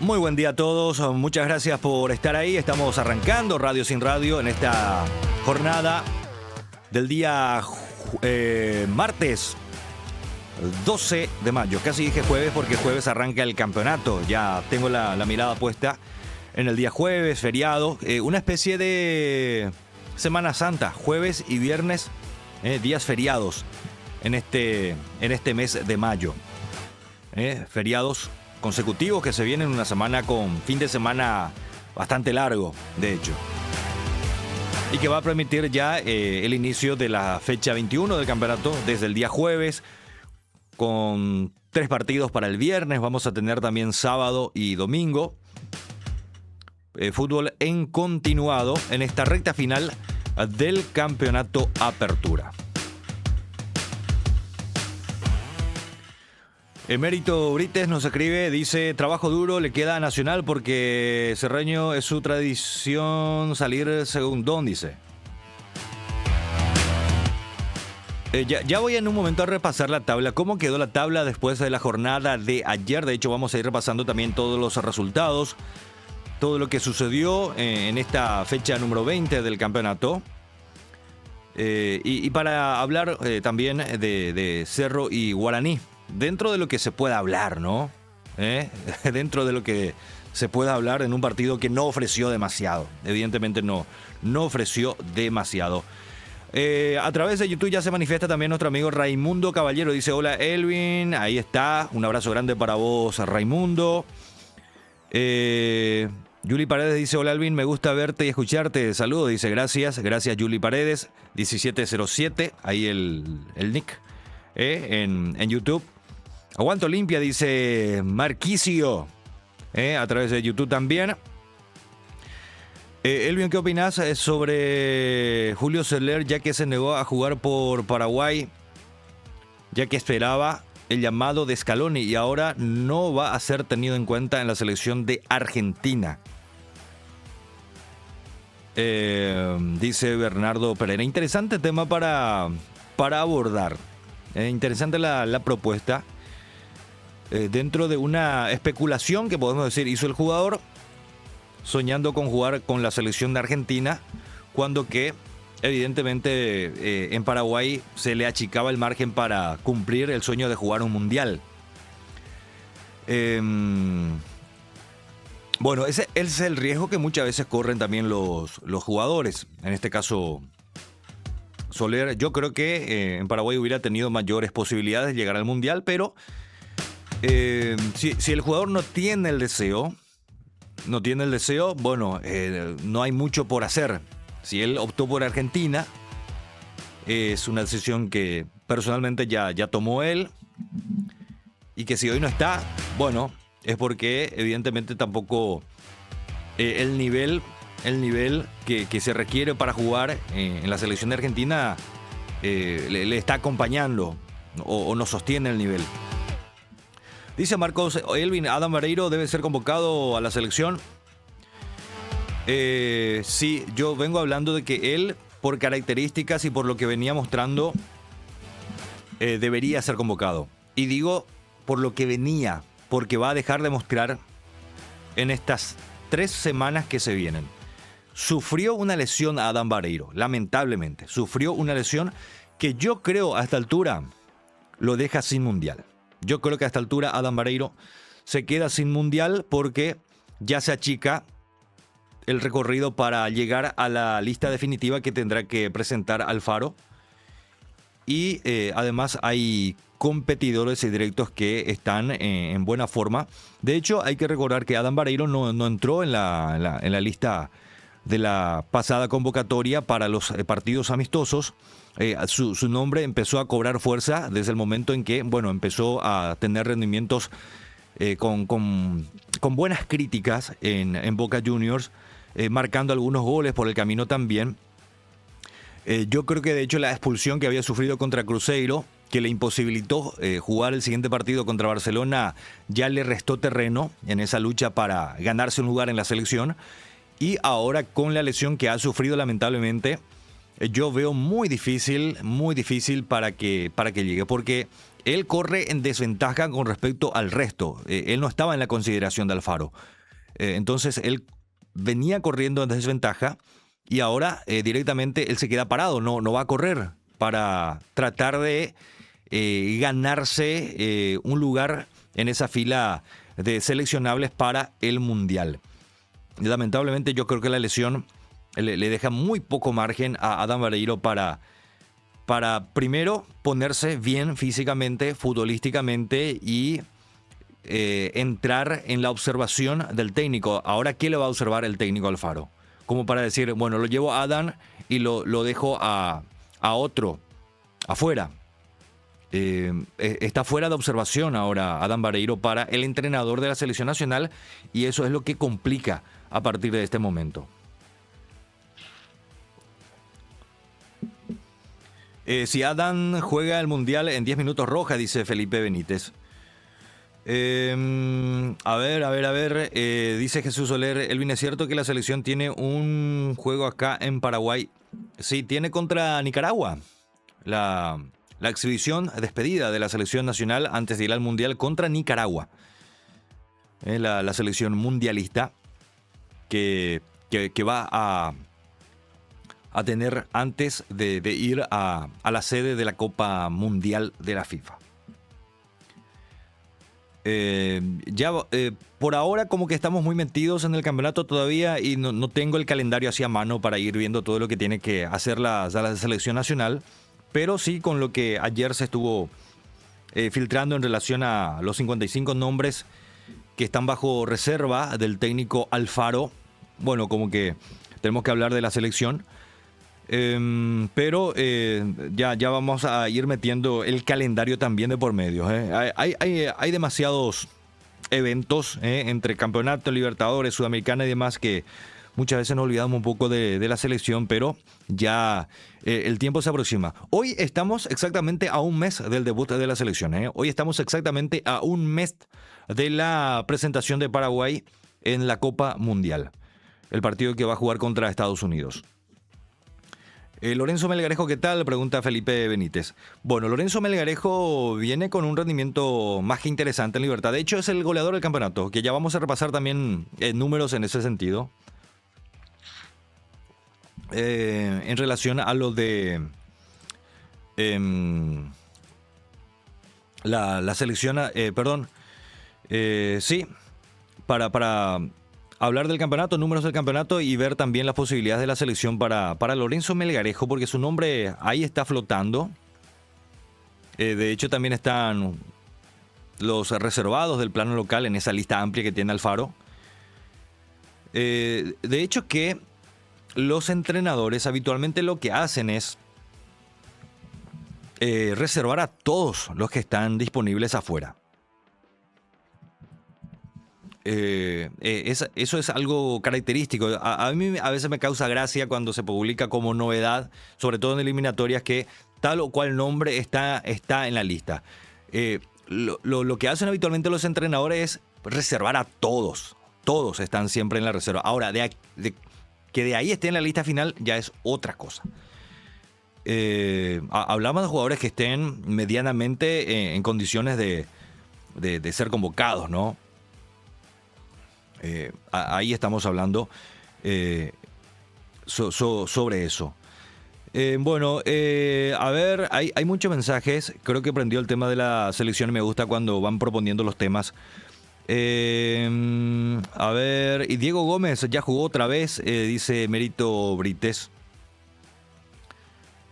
Muy buen día a todos, muchas gracias por estar ahí. Estamos arrancando Radio Sin Radio en esta jornada del día martes 12 de mayo. Casi dije jueves porque jueves arranca el campeonato. Ya tengo la mirada puesta en el día jueves, feriado. Una especie de Semana Santa, jueves y viernes, días feriados en este mes de mayo. Feriados consecutivos que se vienen una semana con fin de semana bastante largo, de hecho. Y que va a permitir ya el inicio de la fecha 21 del campeonato desde el día jueves, con 3 partidos para el viernes. Vamos a tener también sábado y domingo. Fútbol en continuado en esta recta final del campeonato Apertura. Emérito Brites nos escribe, dice: trabajo duro le queda a Nacional porque Cerreño es su tradición salir segundón, dice. Ya voy en un momento a repasar la tabla. ¿Cómo quedó la tabla después de la jornada de ayer? De hecho, vamos a ir repasando también todos los resultados, todo lo que sucedió en esta fecha número 20 del campeonato. Y para hablar también de Cerro y Guaraní. Dentro de lo que se pueda hablar, ¿no? Dentro de lo que se pueda hablar en un partido que no ofreció demasiado. Evidentemente no ofreció demasiado. A través de YouTube ya se manifiesta también nuestro amigo Raimundo Caballero. Dice: hola Elvin, ahí está. Un abrazo grande para vos, Raimundo. Juli Paredes dice: hola Elvin, me gusta verte y escucharte. Saludos, dice. Gracias Juli Paredes. 1707, ahí el nick en YouTube. Aguanto limpia, dice Marquicio, a través de YouTube también. Elvin, ¿qué opinas sobre Julio Soler, ya que se negó a jugar por Paraguay, ya que esperaba el llamado de Scaloni y ahora no va a ser tenido en cuenta en la selección de Argentina? Dice Bernardo Pereira. Interesante tema para abordar. Interesante la propuesta. Dentro de una especulación que podemos decir hizo el jugador, soñando con jugar con la selección de Argentina, cuando que evidentemente en Paraguay se le achicaba el margen para cumplir el sueño de jugar un mundial. Bueno, ese es el riesgo que muchas veces corren también los jugadores. En este caso Soler, yo creo que en Paraguay hubiera tenido mayores posibilidades de llegar al mundial, pero si el jugador no tiene el deseo, bueno, no hay mucho por hacer. Si él optó por Argentina, es una decisión que personalmente ya tomó él, y que si hoy no está, bueno, es porque evidentemente tampoco el nivel que se requiere para jugar en la selección de Argentina le está acompañando o no sostiene el nivel. Dice Marcos: Elvin, Adam Vareiro debe ser convocado a la selección. Sí, yo vengo hablando de que él, por características y por lo que venía mostrando, debería ser convocado. Y digo por lo que venía, porque va a dejar de mostrar en estas 3 semanas que se vienen. Sufrió una lesión a Adam Vareiro, lamentablemente. Sufrió una lesión que yo creo a esta altura lo deja sin mundial. Yo creo que a esta altura Adam Vareiro se queda sin mundial porque ya se achica el recorrido para llegar a la lista definitiva que tendrá que presentar Alfaro. Y además hay competidores y directos que están en buena forma. De hecho, hay que recordar que Adam Vareiro no entró en la lista de la pasada convocatoria para los partidos amistosos. Su nombre empezó a cobrar fuerza desde el momento en que, bueno, empezó a tener rendimientos con buenas críticas en Boca Juniors, marcando algunos goles por el camino también. Yo creo que de hecho la expulsión que había sufrido contra Cruzeiro, que le imposibilitó jugar el siguiente partido contra Barcelona, ya le restó terreno en esa lucha para ganarse un lugar en la selección. Y ahora con la lesión que ha sufrido lamentablemente, yo veo muy difícil para que llegue, porque él corre en desventaja con respecto al resto. Él no estaba en la consideración de Alfaro. Entonces él venía corriendo en desventaja y ahora directamente él se queda parado, no va a correr para tratar de ganarse un lugar en esa fila de seleccionables para el Mundial. Lamentablemente yo creo que la lesión le deja muy poco margen a Adán Vareiro para primero ponerse bien físicamente, futbolísticamente y entrar en la observación del técnico. Ahora, ¿qué le va a observar el técnico Alfaro? Como para decir, bueno, lo llevo a Adán y lo dejo a otro afuera. Está fuera de observación ahora Adán Vareiro para el entrenador de la selección nacional y eso es lo que complica a partir de este momento. Si Adán juega el Mundial en 10 minutos roja, dice Felipe Benítez. A ver. Dice Jesús Soler, Elvin, ¿es cierto que la selección tiene un juego acá en Paraguay? Sí, tiene contra Nicaragua. La exhibición despedida de la selección nacional antes de ir al Mundial contra Nicaragua. La selección mundialista que va a tener antes de ir a la sede de la Copa Mundial de la FIFA. Por ahora como que estamos muy metidos en el campeonato todavía y no tengo el calendario así a mano para ir viendo todo lo que tiene que hacer la selección nacional, pero sí con lo que ayer se estuvo filtrando en relación a los 55 nombres que están bajo reserva del técnico Alfaro. Bueno, como que tenemos que hablar de la selección. Pero ya vamos a ir metiendo el calendario también de por medio. Hay demasiados eventos entre campeonato, Libertadores, Sudamericana y demás que muchas veces nos olvidamos un poco de la selección, pero ya el tiempo se aproxima. Hoy estamos exactamente a un mes del debut de la selección. Hoy estamos exactamente a un mes de la presentación de Paraguay en la Copa Mundial, el partido que va a jugar contra Estados Unidos. Lorenzo Melgarejo, ¿qué tal? Pregunta Felipe Benítez. Bueno, Lorenzo Melgarejo viene con un rendimiento más que interesante en Libertad. De hecho, es el goleador del campeonato, que ya vamos a repasar también números en ese sentido. En relación a lo de la selección, sí, para hablar del campeonato, números del campeonato y ver también las posibilidades de la selección para Lorenzo Melgarejo, porque su nombre ahí está flotando. De hecho, también están los reservados del plano local en esa lista amplia que tiene Alfaro. De hecho, que los entrenadores habitualmente lo que hacen es reservar a todos los que están disponibles afuera. Eso es algo característico. A mí a veces me causa gracia cuando se publica como novedad, sobre todo en eliminatorias, que tal o cual nombre está en la lista. Lo que hacen habitualmente los entrenadores es reservar a todos. Todos están siempre en la reserva. Ahora, que de ahí esté en la lista final ya es otra cosa. Hablamos de jugadores que estén medianamente en condiciones de ser convocados, ¿no? Ahí estamos hablando sobre eso. A ver, hay muchos mensajes. Creo que prendió el tema de la selección y me gusta cuando van proponiendo los temas. A ver, y Diego Gómez ya jugó otra vez, dice Mérito Brites,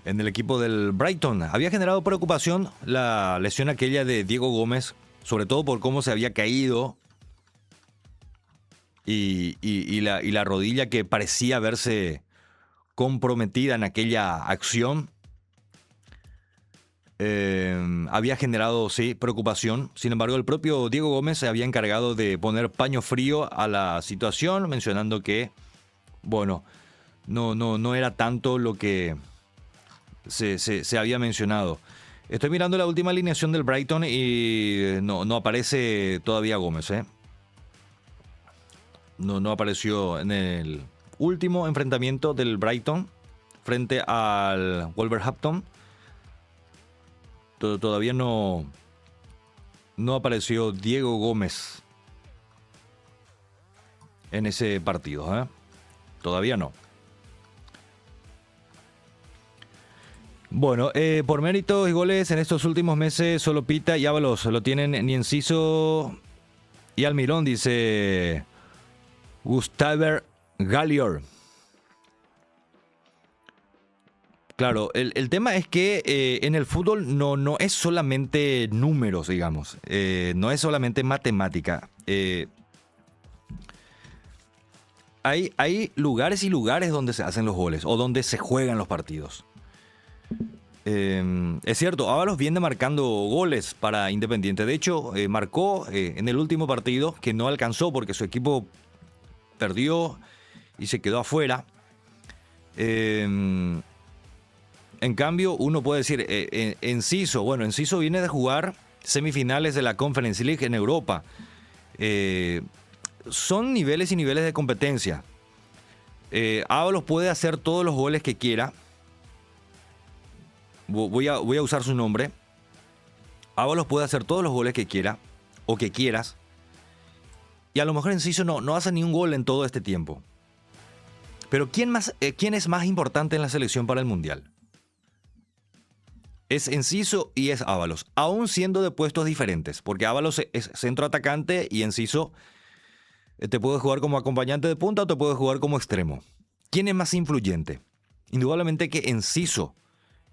en el equipo del Brighton. Había generado preocupación la lesión aquella de Diego Gómez, sobre todo por cómo se había caído y la rodilla que parecía verse comprometida en aquella acción. Había generado, sí, preocupación. Sin embargo, el propio Diego Gómez se había encargado de poner paño frío a la situación, mencionando que, bueno, no era tanto lo que se había mencionado. Estoy mirando la última alineación del Brighton y no aparece todavía Gómez, No apareció en el último enfrentamiento del Brighton frente al Wolverhampton. Todavía no no apareció Diego Gómez en ese partido, ¿eh? Todavía no. Bueno, por méritos y goles en estos últimos meses solo Pita y Ábalos lo tienen ni Enciso y Almirón, dice Gustaver Gallior. Claro, el tema es que en el fútbol no es solamente números, digamos, no es solamente matemática. Hay lugares y lugares donde se hacen los goles o donde se juegan los partidos. Es cierto, Ábalos viene marcando goles para Independiente. De hecho, marcó en el último partido, que no alcanzó porque su equipo perdió y se quedó afuera. En cambio, uno puede decir, Enciso, bueno, Enciso viene de jugar semifinales de la Conference League en Europa. Son niveles y niveles de competencia. Ábalos puede hacer todos los goles que quiera. Voy a usar su nombre. Ábalos puede hacer todos los goles que quiera o que quieras. Y a lo mejor Enciso no hace ni un gol en todo este tiempo. Pero ¿quién es más importante en la selección para el Mundial? Es Enciso y es Ábalos, aún siendo de puestos diferentes, porque Ábalos es centro atacante y Enciso te puede jugar como acompañante de punta o te puede jugar como extremo. ¿Quién es más influyente? Indudablemente que Enciso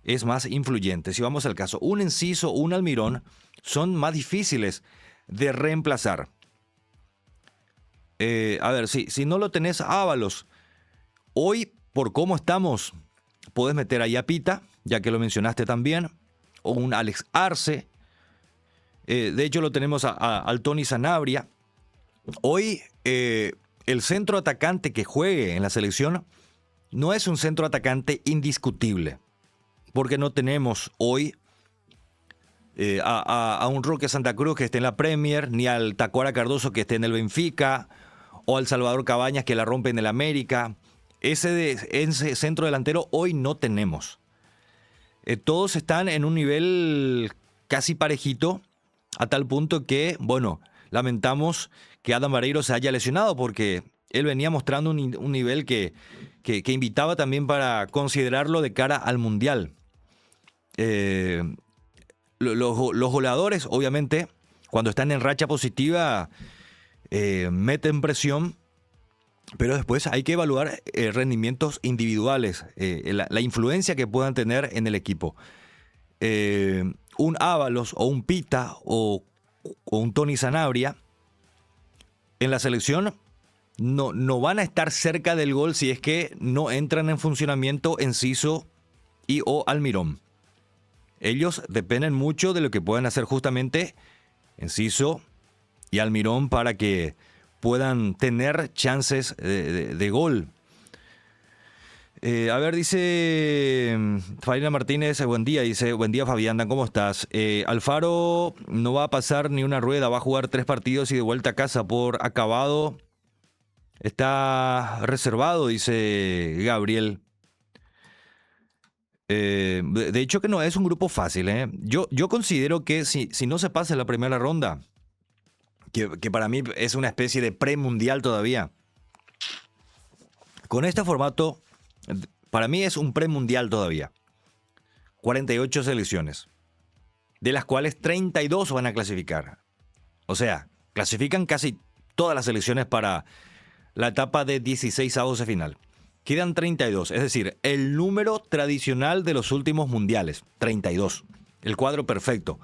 es más influyente. Si vamos al caso, un Enciso, un Almirón son más difíciles de reemplazar. A ver, si no lo tenés a Ábalos, hoy, por cómo estamos, podés meter ahí a Pita, ya que lo mencionaste también, o un Alex Arce. De hecho, lo tenemos al Tony Sanabria. Hoy, el centro atacante que juegue en la selección no es un centro atacante indiscutible, porque no tenemos hoy a un Roque Santa Cruz que esté en la Premier, ni al Tacuara Cardoso que esté en el Benfica, o al Salvador Cabañas que la rompe en el América. Ese centro delantero hoy no tenemos. Todos están en un nivel casi parejito, a tal punto que, bueno, lamentamos que Adam Vareiro se haya lesionado porque él venía mostrando un nivel que invitaba también para considerarlo de cara al Mundial. Los goleadores, obviamente, cuando están en racha positiva, meten presión, pero después hay que evaluar rendimientos individuales, la influencia que puedan tener en el equipo. Un Ábalos o un Pita o un Tony Sanabria en la selección no van a estar cerca del gol si es que no entran en funcionamiento Enciso y o Almirón. Ellos dependen mucho de lo que puedan hacer justamente Enciso y Almirón para que puedan tener chances de gol. A ver, dice Fabiana Martínez, buen día, dice, buen día Fabián, ¿cómo estás? Alfaro no va a pasar ni una rueda, va a jugar 3 partidos y de vuelta a casa por acabado. Está reservado, dice Gabriel. De hecho que no es un grupo fácil, ¿eh? Yo considero que si no se pasa la primera ronda, que para mí es una especie de premundial todavía, con este formato, para mí es un premundial todavía. 48 selecciones, de las cuales 32 van a clasificar. O sea, clasifican casi todas las selecciones para la etapa de 16avos de final. Quedan 32, es decir, el número tradicional de los últimos mundiales, 32. El cuadro perfecto.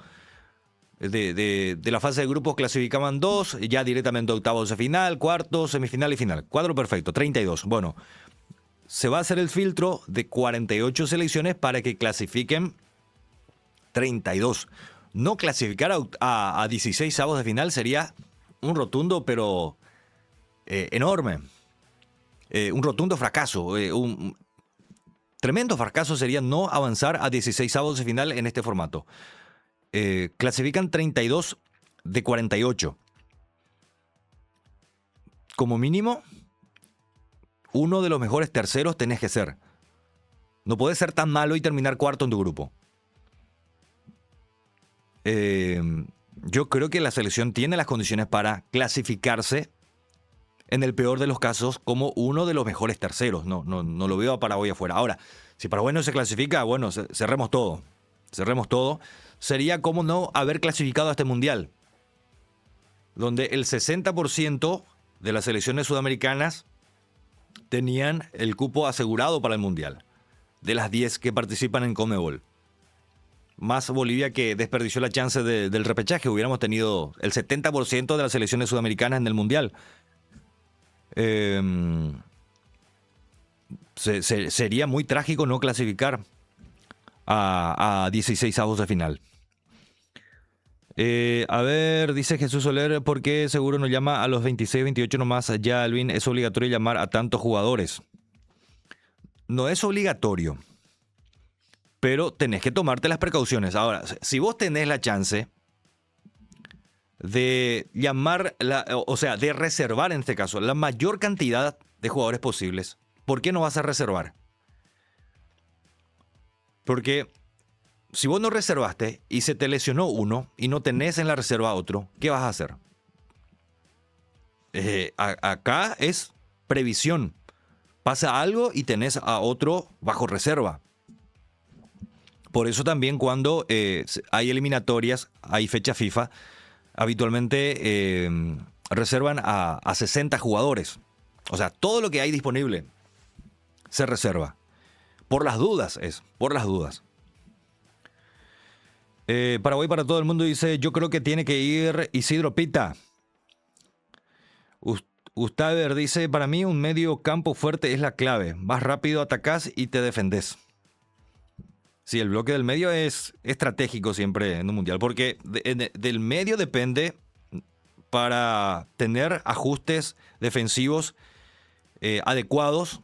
De la fase de grupos clasificaban 2, ya directamente octavos de final, cuartos, semifinal y final. Cuadro perfecto, 32. Bueno, se va a hacer el filtro de 48 selecciones para que clasifiquen 32. No clasificar a 16avos de final sería un rotundo, pero enorme. Un rotundo fracaso. Un tremendo fracaso sería no avanzar a 16avos de final en este formato. Clasifican 32 de 48. Como mínimo, uno de los mejores terceros tenés que ser. No podés ser tan malo y terminar cuarto en tu grupo. yo creo que la selección tiene las condiciones para clasificarse, en el peor de los casos, como uno de los mejores terceros. No lo veo a Paraguay afuera. Ahora, si Paraguay no se clasifica, bueno, cerremos todo. Cerremos todo. Sería como no haber clasificado a este mundial, donde el 60% de las selecciones sudamericanas tenían el cupo asegurado para el mundial, de las 10 que participan en Conmebol. Más Bolivia, que desperdició la chance del repechaje. Hubiéramos tenido el 70% de las selecciones sudamericanas en el mundial. Sería muy trágico no clasificar a 16avos de final. A ver, dice Jesús Soler, ¿por qué seguro no llama a los 26, 28 nomás? Ya, Alvin, es obligatorio llamar a tantos jugadores. No es obligatorio, pero tenés que tomarte las precauciones. Ahora, si vos tenés la chance de llamar, o sea, de reservar en este caso la mayor cantidad de jugadores posibles, ¿por qué no vas a reservar? Porque si vos no reservaste y se te lesionó uno y no tenés en la reserva otro, ¿qué vas a hacer? Acá es previsión. Pasa algo y tenés a otro bajo reserva. Por eso también cuando hay eliminatorias, hay fecha FIFA, habitualmente reservan a 60 jugadores. O sea, todo lo que hay disponible se reserva. Por las dudas por las dudas. Paraguay para todo el mundo dice, yo creo que tiene que ir Isidro Pita. Gustaver dice, para mí un medio campo fuerte es la clave. Vas rápido, atacás y te defendés. Sí, el bloque del medio es estratégico siempre en un mundial, porque del medio depende para tener ajustes defensivos adecuados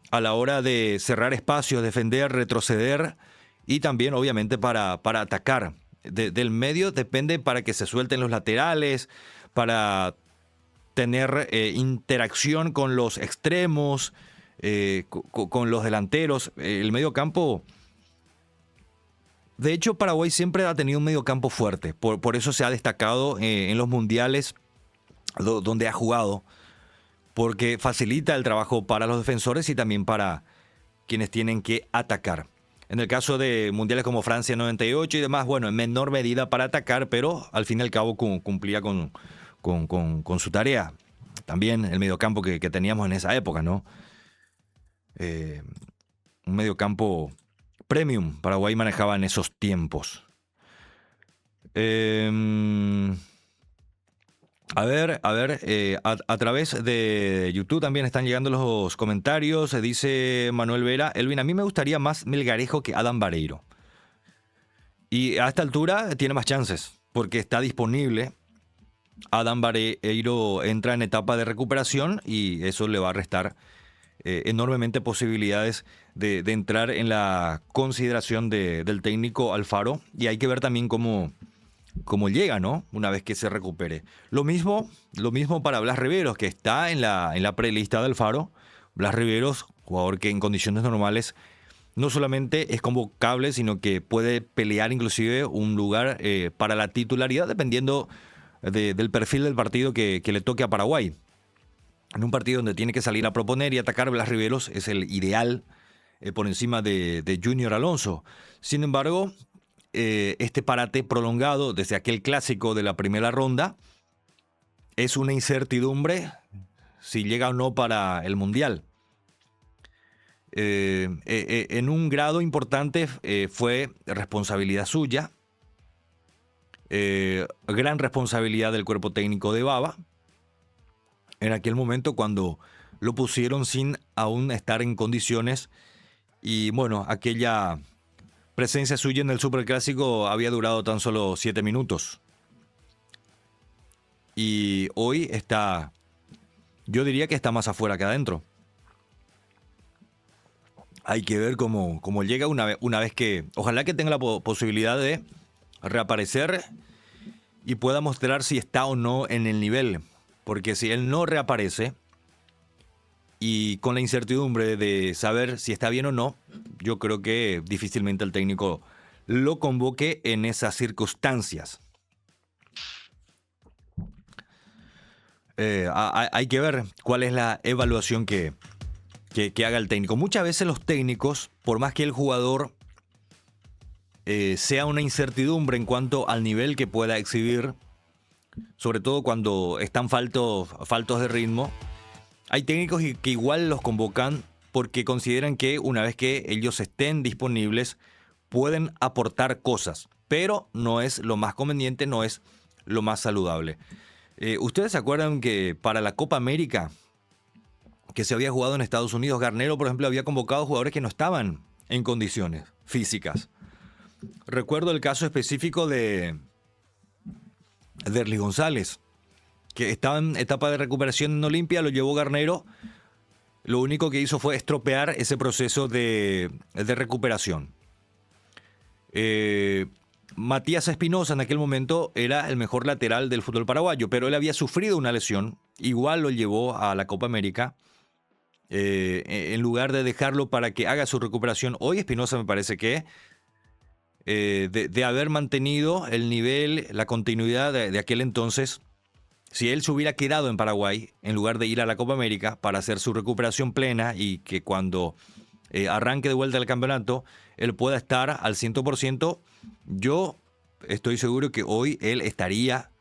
a la hora de cerrar espacios, defender, retroceder y también obviamente para atacar. Del medio depende para que se suelten los laterales, para tener interacción con los extremos, con los delanteros. El medio campo... De hecho, Paraguay siempre ha tenido un mediocampo fuerte. Por eso se ha destacado en los mundiales donde ha jugado. Porque facilita el trabajo para los defensores y también para quienes tienen que atacar. En el caso de mundiales como Francia 98 y demás, bueno, en menor medida para atacar, pero al fin y al cabo cumplía con su tarea. También el mediocampo que teníamos en esa época, ¿no? Un mediocampo... Premium, Paraguay manejaba en esos tiempos. A ver, a través de YouTube también están llegando los comentarios. Dice Manuel Vera, Elvin, a mí me gustaría más Melgarejo que Adam Vareiro. Y a esta altura tiene más chances, porque está disponible. Adam Vareiro entra en etapa de recuperación y eso le va a restar enormemente posibilidades de entrar en la consideración del técnico Alfaro, y hay que ver también cómo llega, ¿no? Una vez que se recupere. Lo mismo para Blas Riveros, que está en la prelista de Alfaro. Blas Riveros, jugador que en condiciones normales no solamente es convocable, sino que puede pelear inclusive un lugar para la titularidad, dependiendo del perfil del partido que le toque a Paraguay. En un partido donde tiene que salir a proponer y atacar, Blas Riveros es el ideal por encima de Junior Alonso. Sin embargo, este parate prolongado desde aquel clásico de la primera ronda es una incertidumbre si llega o no para el Mundial. En un grado importante fue responsabilidad suya, gran responsabilidad del cuerpo técnico de Baba, en aquel momento cuando lo pusieron sin aún estar en condiciones. Y bueno, aquella presencia suya en el Superclásico había durado tan solo 7 minutos. Y hoy está, yo diría que está más afuera que adentro. Hay que ver cómo llega una vez que, ojalá que tenga la posibilidad de reaparecer y pueda mostrar si está o no en el nivel. Porque si él no reaparece y con la incertidumbre de saber si está bien o no, yo creo que difícilmente el técnico lo convoque en esas circunstancias. Hay que ver cuál es la evaluación que haga el técnico. Muchas veces los técnicos, por más que el jugador sea una incertidumbre en cuanto al nivel que pueda exhibir, sobre todo cuando están faltos de ritmo, hay técnicos que igual los convocan porque consideran que una vez que ellos estén disponibles pueden aportar cosas, pero no es lo más conveniente, no es lo más saludable. ¿Ustedes se acuerdan que para la Copa América que se había jugado en Estados Unidos, Garnero, por ejemplo, había convocado jugadores que no estaban en condiciones físicas? Recuerdo el caso específico de Derlis González, que estaba en etapa de recuperación en Olimpia, lo llevó Garnero. Lo único que hizo fue estropear ese proceso de recuperación. Matías Espinosa en aquel momento era el mejor lateral del fútbol paraguayo, pero él había sufrido una lesión, igual lo llevó a la Copa América, en lugar de dejarlo para que haga su recuperación. Hoy Espinosa me parece que de haber mantenido el nivel, la continuidad de aquel entonces, si él se hubiera quedado en Paraguay en lugar de ir a la Copa América para hacer su recuperación plena y que cuando arranque de vuelta al campeonato él pueda estar al 100%, yo estoy seguro que hoy él estaría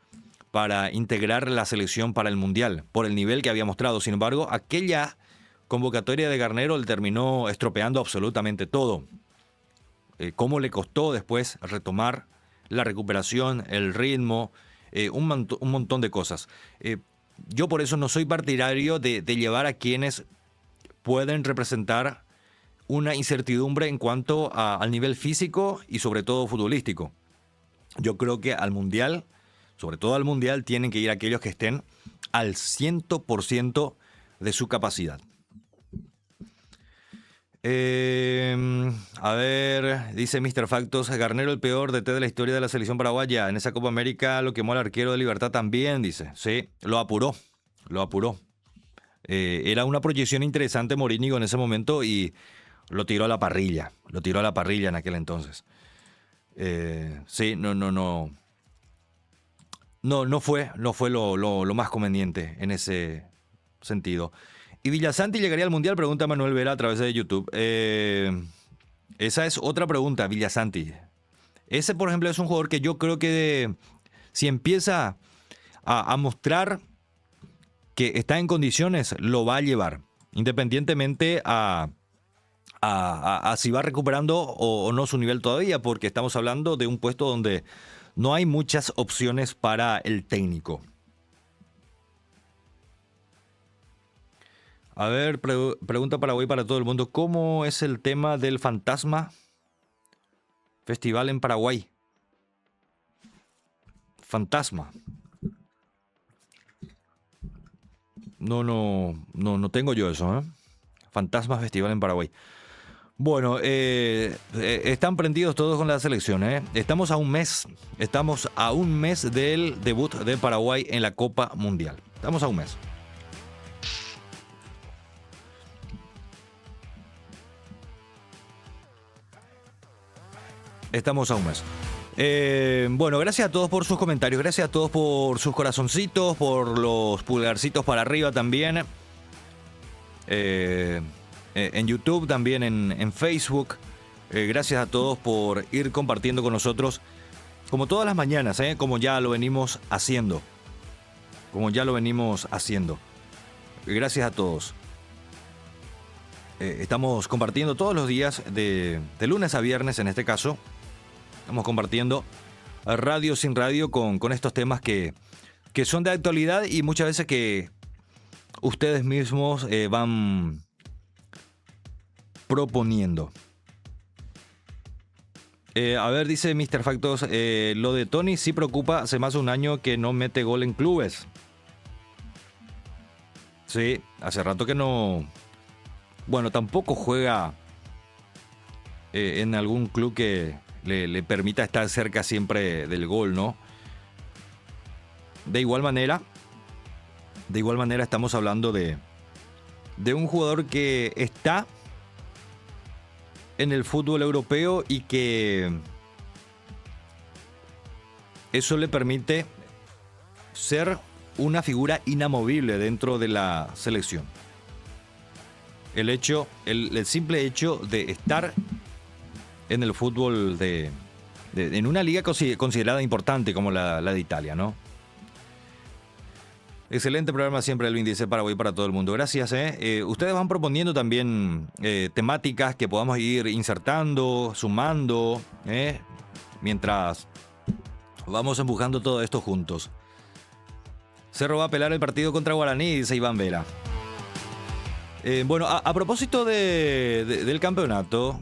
para integrar la selección para el Mundial, por el nivel que había mostrado. Sin embargo, aquella convocatoria de Garnero le terminó estropeando absolutamente todo. Cómo le costó después retomar la recuperación, el ritmo, un montón de cosas. Yo por eso no soy partidario de llevar a quienes pueden representar una incertidumbre en cuanto al nivel físico y sobre todo futbolístico. Yo creo que al Mundial, sobre todo al Mundial, tienen que ir aquellos que estén al 100% de su capacidad. A ver, dice Mr. Factos, Garnero el peor DT de la historia de la selección paraguaya. En esa Copa América lo quemó al arquero de Libertad también, dice. Sí, lo apuró. Era una proyección interesante Morínigo en ese momento y lo tiró a la parrilla. Lo tiró a la parrilla en aquel entonces. Sí, no fue lo más conveniente en ese sentido. ¿Y Villasanti llegaría al Mundial? Pregunta Manuel Vera a través de YouTube. Esa es otra pregunta, Villasanti. Ese, por ejemplo, es un jugador que yo creo que si empieza a mostrar que está en condiciones, lo va a llevar. Independientemente a si va recuperando o no su nivel todavía, porque estamos hablando de un puesto donde no hay muchas opciones para el técnico. A ver, pregunta Paraguay para todo el mundo. ¿Cómo es el tema del Fantasma Festival en Paraguay? Fantasma. No tengo yo eso, ¿eh? Fantasma Festival en Paraguay. Bueno, están prendidos todos con la selección, ¿eh? Estamos a un mes del debut de Paraguay en la Copa Mundial. Estamos a un mes. Estamos a un mes. Bueno, gracias a todos por sus comentarios, gracias a todos por sus corazoncitos, por los pulgarcitos para arriba también. En YouTube, también en Facebook. Gracias a todos por ir compartiendo con nosotros, como todas las mañanas, como ya lo venimos haciendo. Gracias a todos. Estamos compartiendo todos los días, de lunes a viernes en este caso. Estamos compartiendo Radio Sin Radio con estos temas que son de actualidad y muchas veces que ustedes mismos van proponiendo. A ver, dice Mr. Factos, lo de Tony sí preocupa, hace más de un año que no mete gol en clubes. Sí, hace rato que no. Bueno, tampoco juega en algún club que le permita estar cerca siempre del gol, ¿no? De igual manera estamos hablando de un jugador que está en el fútbol europeo y que eso le permite ser una figura inamovible dentro de la selección. El simple hecho de estar en el fútbol en una liga considerada importante como la de Italia, ¿no? Excelente programa siempre, Elvin, dice Paraguay para todo el mundo. Gracias. Ustedes van proponiendo también temáticas que podamos ir insertando, sumando, mientras vamos empujando todo esto juntos. Cerro va a apelar el partido contra Guaraní, dice Iván Vera. Bueno, a propósito del campeonato,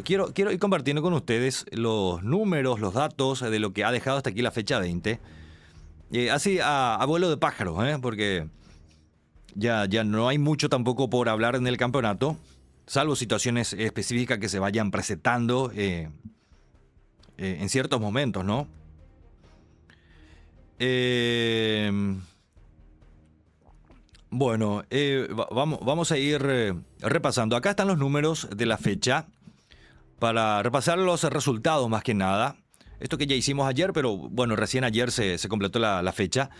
quiero ir compartiendo con ustedes los números, los datos de lo que ha dejado hasta aquí la fecha 20. Así a vuelo de pájaro, porque ya no hay mucho tampoco por hablar en el campeonato, salvo situaciones específicas que se vayan presentando en ciertos momentos, ¿no? Bueno, vamos a ir repasando. Acá están los números de la fecha para repasar los resultados más que nada. Esto que ya hicimos ayer, pero bueno, recién ayer se completó la fecha.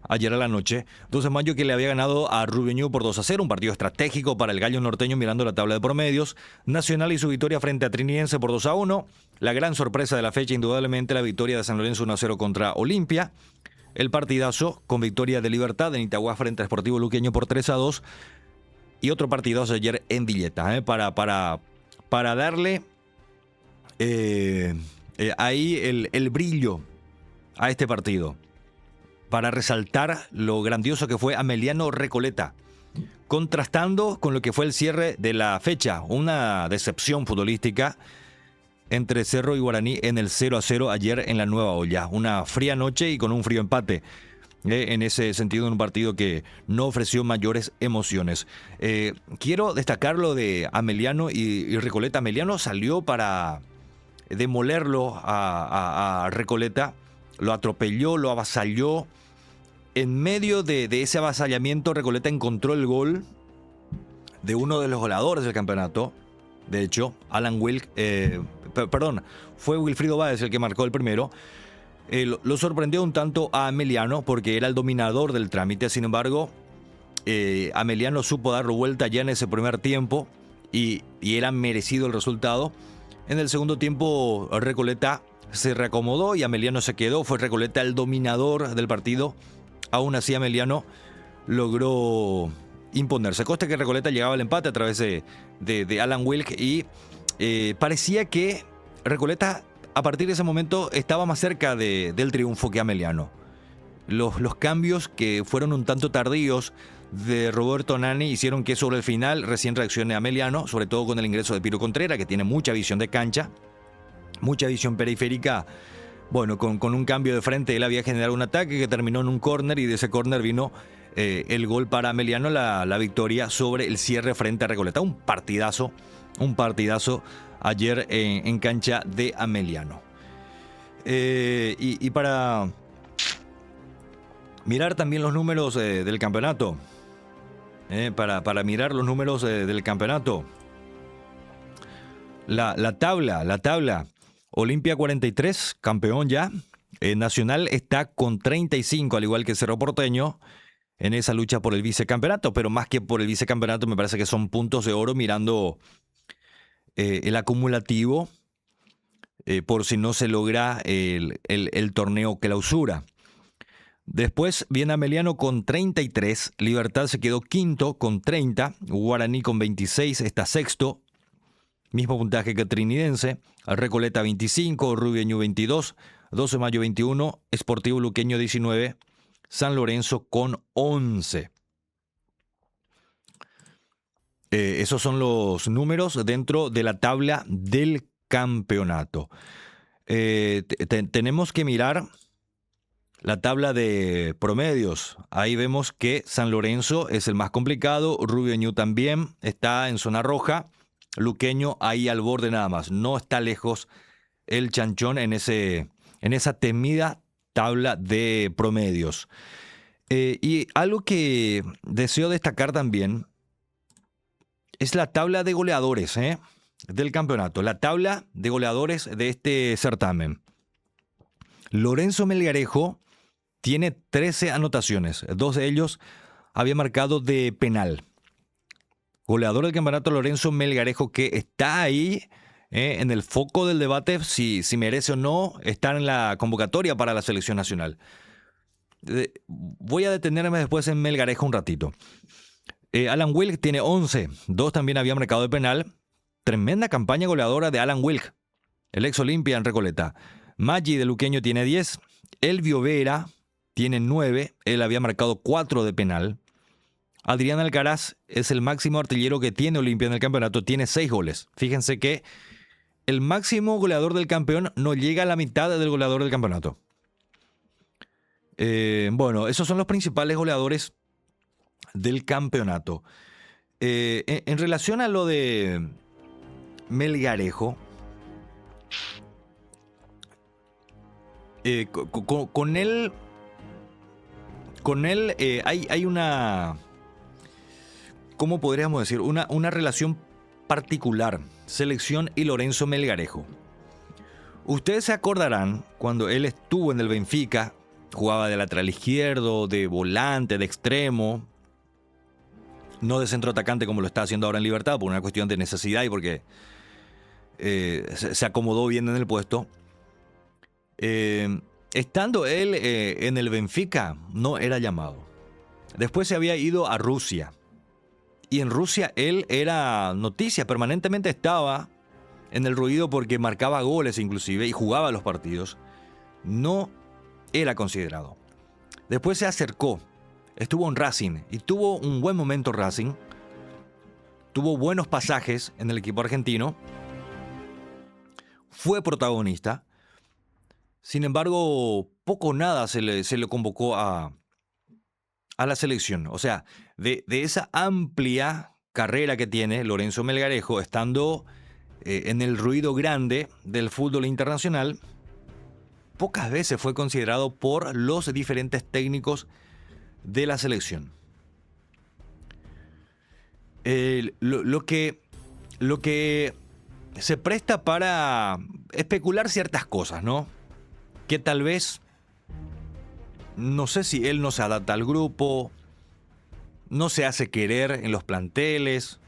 Ayer a la noche, 12 de mayo, que le había ganado a Rubio Ñu por 2-0, un partido estratégico para el gallo norteño mirando la tabla de promedios. Nacional y su victoria frente a Trinidense por 2-1. La gran sorpresa de la fecha, indudablemente, la victoria de San Lorenzo 1-0 contra Olimpia. El partidazo con victoria de Libertad en Itagüá frente a Sportivo Luqueño por 3-2. Y otro partidazo ayer en Villeta, para darle ahí el brillo a este partido. Para resaltar lo grandioso que fue Ameliano Recoleta, contrastando con lo que fue el cierre de la fecha. Una decepción futbolística entre Cerro y Guaraní en el 0-0 ayer en la Nueva Olla. Una fría noche y con un frío empate. En ese sentido, en un partido que no ofreció mayores emociones. Quiero destacar lo de Ameliano y Recoleta. Ameliano salió para demolerlo a Recoleta. Lo atropelló, lo avasalló. En medio de ese avasallamiento, Recoleta encontró el gol de uno de los goleadores del campeonato. De hecho, fue Wilfrido Báez el que marcó el primero. Lo sorprendió un tanto a Ameliano porque era el dominador del trámite. Sin embargo, Ameliano supo darlo vuelta ya en ese primer tiempo y era merecido el resultado. En el segundo tiempo, Recoleta se reacomodó y Ameliano se quedó. Fue Recoleta el dominador del partido. Aún así, Ameliano logró imponerse. Consta que Recoleta llegaba al empate a través de Alan Wilk y parecía que Recoleta a partir de ese momento estaba más cerca del triunfo que Ameliano. Los cambios que fueron un tanto tardíos de Roberto Nani hicieron que sobre el final recién reaccione Ameliano, sobre todo con el ingreso de Piro Contreras, que tiene mucha visión de cancha, mucha visión periférica. Bueno, con un cambio de frente él había generado un ataque que terminó en un córner y de ese córner vino el gol para Ameliano, la victoria sobre el cierre frente a Recoleta. Un partidazo ayer en cancha de Ameliano. Y para mirar también los números del campeonato, para mirar los números del campeonato, la tabla. Olimpia 43, campeón ya. Nacional está con 35, al igual que Cerro Porteño, en esa lucha por el vicecampeonato. Pero más que por el vicecampeonato, me parece que son puntos de oro mirando el acumulativo, por si no se logra el torneo clausura. Después viene Ameliano con 33, Libertad se quedó quinto con 30, Guaraní con 26 está sexto. Mismo puntaje que Trinidense, Recoleta 25, Rubio Ñu 22, 12 de mayo 21, Sportivo Luqueño 19, San Lorenzo con 11. Esos son los números dentro de la tabla del campeonato. Tenemos que mirar la tabla de promedios. Ahí vemos que San Lorenzo es el más complicado, Rubio Ñu también está en zona roja. Luqueño ahí al borde nada más. No está lejos el Chanchón en esa temida tabla de promedios. Y algo que deseo destacar también es la tabla de goleadores del campeonato. La tabla de goleadores de este certamen. Lorenzo Melgarejo tiene 13 anotaciones. 2 de ellos había marcado de penal. Goleador del campeonato Lorenzo Melgarejo, que está ahí en el foco del debate si merece o no estar en la convocatoria para la selección nacional. Voy a detenerme después en Melgarejo un ratito. Alan Wilk tiene 11. 2 también había marcado de penal. Tremenda campaña goleadora de Alan Wilk, el ex Olimpia en Recoleta. Maggi de Luqueño tiene 10. Elvio Vera tiene 9. Él había marcado 4 de penal. Adrián Alcaraz es el máximo artillero que tiene Olimpia en el campeonato. Tiene 6 goles. Fíjense que el máximo goleador del campeón no llega a la mitad del goleador del campeonato. Bueno, esos son los principales goleadores del campeonato. En relación a lo de Melgarejo, con él hay una, ¿cómo podríamos decir? Una relación particular, selección y Lorenzo Melgarejo. Ustedes se acordarán cuando él estuvo en el Benfica, jugaba de lateral izquierdo, de volante, de extremo, no de centro atacante como lo está haciendo ahora en Libertad, por una cuestión de necesidad y porque se acomodó bien en el puesto. Estando él en el Benfica, no era llamado. Después se había ido a Rusia. Y en Rusia él era noticia, permanentemente estaba en el ruido porque marcaba goles inclusive y jugaba los partidos. No era considerado. Después se acercó, estuvo en Racing y tuvo un buen momento Racing. Tuvo buenos pasajes en el equipo argentino. Fue protagonista. Sin embargo, poco o nada se le convocó a la selección. O sea, de esa amplia carrera que tiene Lorenzo Melgarejo, estando en el ruido grande del fútbol internacional, pocas veces fue considerado por los diferentes técnicos de la selección. Lo que se presta para especular ciertas cosas, ¿no? Que tal vez, no sé si él no se adapta al grupo, no se hace querer en los planteles,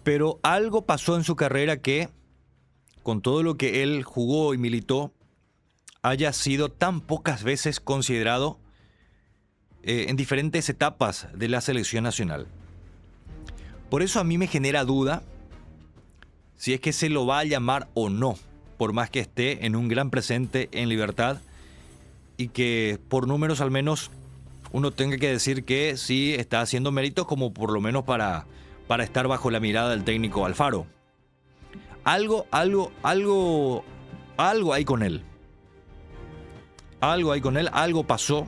pero algo pasó en su carrera que, con todo lo que él jugó y militó, haya sido tan pocas veces considerado en diferentes etapas de la selección nacional. Por eso a mí me genera duda si es que se lo va a llamar o no, por más que esté en un gran presente en Libertad y que por números al menos uno tenga que decir que sí está haciendo méritos, como por lo menos para estar bajo la mirada del técnico Alfaro. Algo hay con él. Algo hay con él, algo pasó.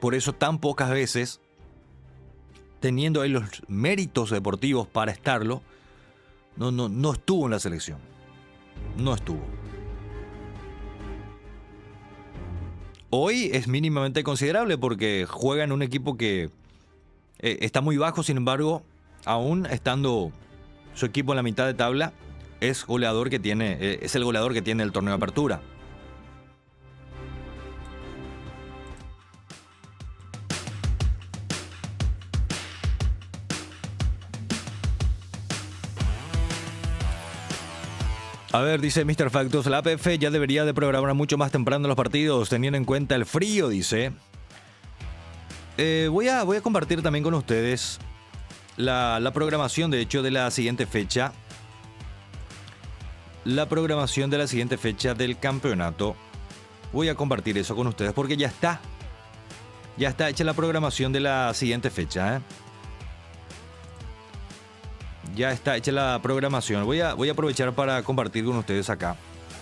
Por eso tan pocas veces, teniendo ahí los méritos deportivos para estarlo, no estuvo en la selección. No estuvo. Hoy es mínimamente considerable porque juega en un equipo que está muy bajo, sin embargo, aún estando su equipo en la mitad de tabla, es el goleador que tiene el torneo de apertura. A ver, dice Mr. Factos, la APF ya debería de programar mucho más temprano los partidos, teniendo en cuenta el frío, dice. Voy a compartir también con ustedes la programación, de hecho, de la siguiente fecha. La programación de la siguiente fecha del campeonato. Voy a compartir eso con ustedes porque ya está hecha la programación de la siguiente fecha, ¿eh? Ya está hecha la programación. Voy a aprovechar para compartir con ustedes acá.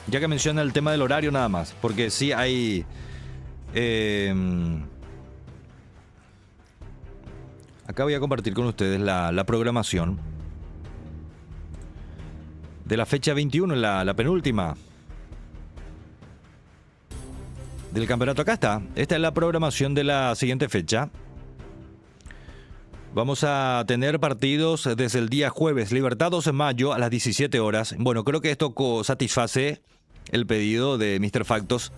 Ya que menciona el tema del horario nada más. Porque sí hay... acá voy a compartir con ustedes la programación de la fecha 21, la penúltima del campeonato. Acá está. Esta es la programación de la siguiente fecha. Vamos a tener partidos desde el día jueves. Libertad 12 de mayo a las 17 horas. Bueno, creo que esto satisface el pedido de Mr. Factos.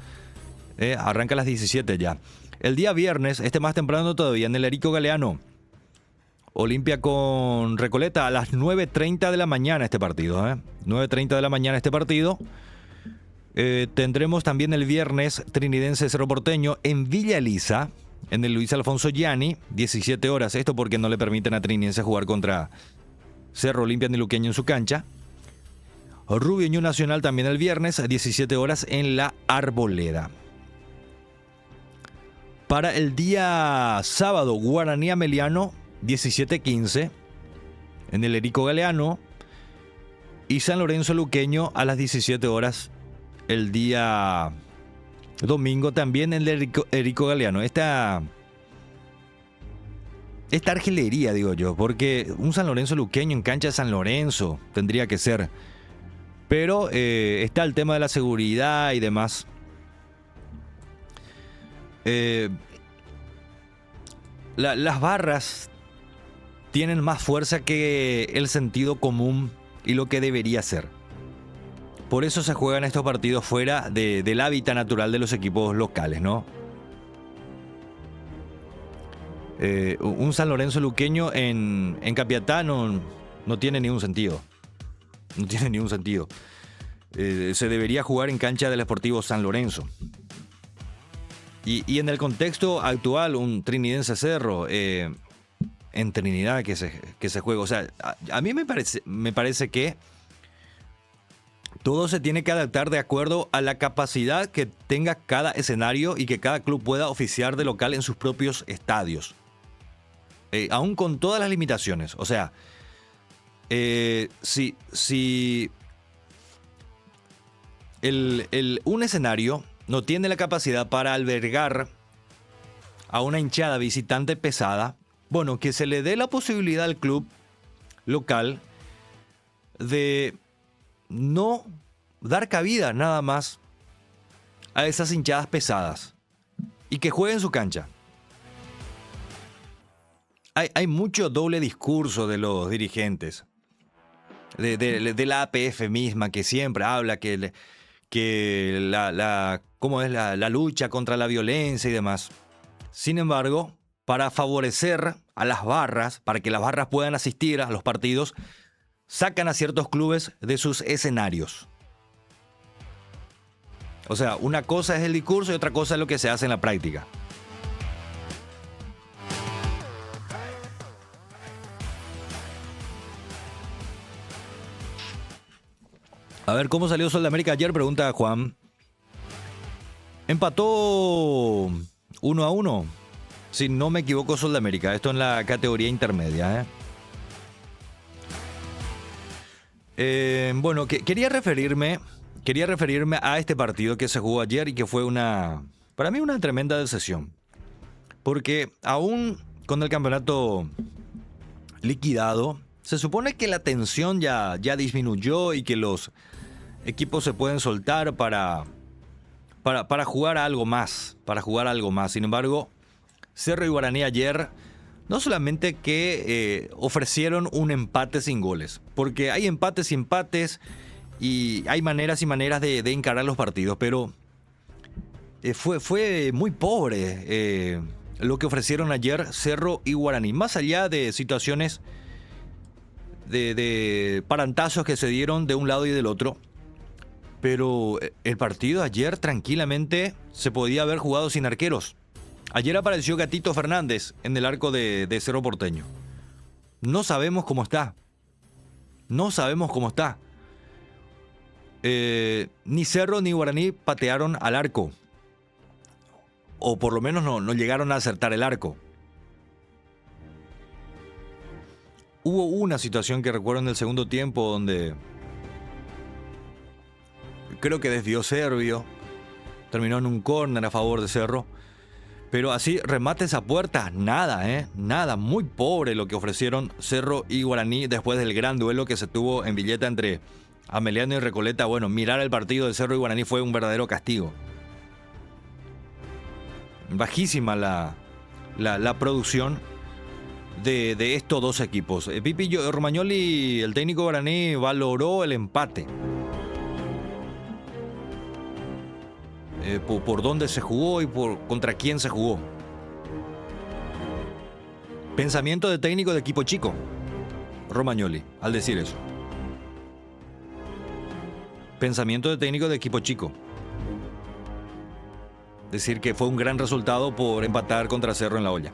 Arranca a las 17 ya. El día viernes, más temprano todavía, en el Erico Galeano. Olimpia con Recoleta a las 9:30 de la mañana este partido. 9:30 de la mañana este partido. Tendremos también el viernes Trinidense Cerro Porteño en Villa Elisa, en el Luis Alfonso Gianni, 17 horas. Esto porque no le permiten a Trinidense jugar contra Cerro Olimpia ni Luqueño en su cancha. Rubio Ñu Nacional también el viernes a 17 horas en la Arboleda. Para el día sábado, Guaraní Ameliano, 17:15 en el Erico Galeano. Y San Lorenzo Luqueño a las 17 horas el día domingo también en el Erico Galeano. Esta argilería, digo yo, porque un San Lorenzo Luqueño en cancha de San Lorenzo tendría que ser. Pero está el tema de la seguridad y demás. Las barras tienen más fuerza que el sentido común y lo que debería ser. Por eso se juegan estos partidos fuera del hábitat natural de los equipos locales, ¿no? Un San Lorenzo Luqueño en Capiatá no tiene ningún sentido. No tiene ningún sentido. Se debería jugar en cancha del Sportivo San Lorenzo. Y en el contexto actual, un Trinidense Cerro en Trinidad que se juega. O sea, a mí me parece que todo se tiene que adaptar de acuerdo a la capacidad que tenga cada escenario y que cada club pueda oficiar de local en sus propios estadios. Aún con todas las limitaciones. O sea, si un escenario no tiene la capacidad para albergar a una hinchada visitante pesada, bueno, que se le dé la posibilidad al club local de no dar cabida nada más a esas hinchadas pesadas y que jueguen su cancha. Hay mucho doble discurso de los dirigentes, de la APF misma, que siempre habla que cómo es la lucha contra la violencia y demás. Sin embargo, para favorecer a las barras, para que las barras puedan asistir a los partidos, sacan a ciertos clubes de sus escenarios. O sea, una cosa es el discurso y otra cosa es lo que se hace en la práctica. A ver, ¿cómo salió Sol de América ayer? Pregunta Juan. Empató 1-1. Si no me equivoco, Sol de América. Esto en la categoría intermedia. Bueno, quería referirme a este partido que se jugó ayer y que fue para mí una tremenda decepción. Porque aún con el campeonato liquidado, se supone que la tensión ya disminuyó y que los equipos se pueden soltar para jugar a algo más. Sin embargo, Cerro y Guaraní ayer no solamente que ofrecieron un empate sin goles, porque hay empates y empates y hay maneras y maneras de encarar los partidos, pero fue muy pobre lo que ofrecieron ayer Cerro y Guaraní, más allá de situaciones de parantazos que se dieron de un lado y del otro. Pero el partido ayer tranquilamente se podía haber jugado sin arqueros. Ayer apareció Gatito Fernández en el arco de Cerro Porteño. No sabemos cómo está. Ni Cerro ni Guaraní patearon al arco. O por lo menos no llegaron a acertar el arco. Hubo una situación que recuerdo en el segundo tiempo donde creo que desvió Servio, terminó en un córner a favor de Cerro, pero así remates a puerta, nada, muy pobre lo que ofrecieron Cerro y Guaraní después del gran duelo que se tuvo en Villeta entre Ameliano y Recoleta. Bueno, mirar el partido de Cerro y Guaraní fue un verdadero castigo. Bajísima la producción de estos dos equipos. Pipi Romagnoli, el técnico guaraní, valoró el empate. por dónde se jugó y contra quién se jugó. Pensamiento de técnico de equipo chico, Romagnoli, al decir eso. Pensamiento de técnico de equipo chico. Decir que fue un gran resultado por empatar contra Cerro en la olla.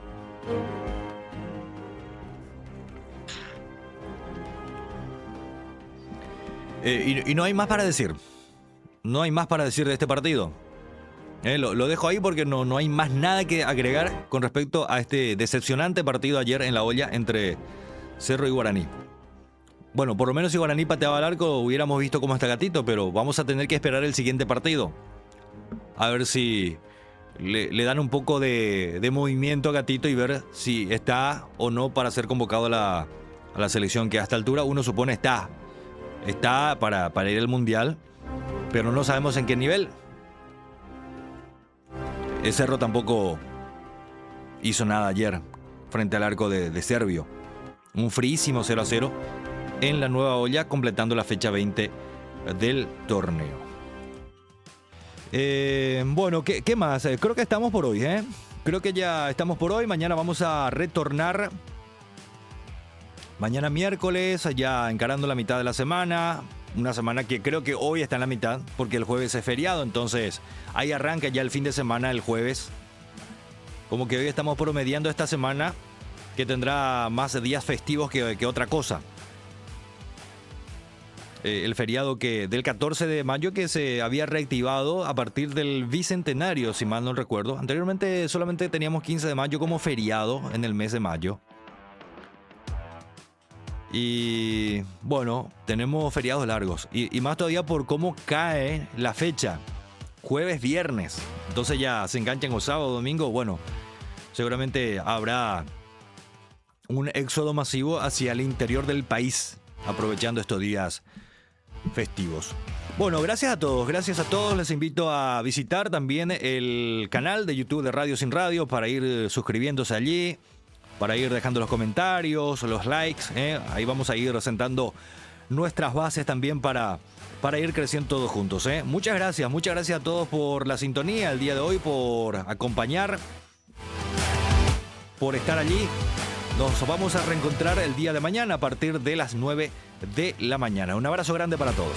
Y no hay más para decir. No hay más para decir de este partido. Lo dejo ahí porque no hay más nada que agregar con respecto a este decepcionante partido ayer en la olla entre Cerro y Guaraní. Bueno, por lo menos si Guaraní pateaba al arco hubiéramos visto cómo está Gatito, pero vamos a tener que esperar el siguiente partido. A ver si le dan un poco de movimiento a Gatito y ver si está o no para ser convocado a la selección, que a esta altura uno supone está para ir al Mundial, pero no sabemos en qué nivel. El Cerro tampoco hizo nada ayer frente al arco de Servio. Un fríísimo 0-0 en la nueva olla, completando la fecha 20 del torneo. Bueno, ¿qué más? Creo que estamos por hoy, ¿eh? Creo que ya estamos por hoy. Mañana vamos a retornar. Mañana miércoles, ya encarando la mitad de la semana. Una semana que creo que hoy está en la mitad, porque el jueves es feriado, entonces ahí arranca ya el fin de semana el jueves. Como que hoy estamos promediando esta semana, que tendrá más días festivos que otra cosa. El feriado del 14 de mayo que se había reactivado a partir del Bicentenario, si mal no recuerdo. Anteriormente solamente teníamos 15 de mayo como feriado en el mes de mayo. Y bueno, tenemos feriados largos y más todavía por cómo cae la fecha, jueves, viernes. Entonces ya se enganchan con sábado, domingo. Bueno, seguramente habrá un éxodo masivo hacia el interior del país, aprovechando estos días festivos. Bueno, gracias a todos. Les invito a visitar también el canal de YouTube de Radio Sin Radio para ir suscribiéndose allí, para ir dejando los comentarios, los likes. Ahí vamos a ir sentando nuestras bases también para ir creciendo todos juntos. Muchas gracias a todos por la sintonía el día de hoy, por acompañar, por estar allí. Nos vamos a reencontrar el día de mañana a partir de las 9 de la mañana. Un abrazo grande para todos.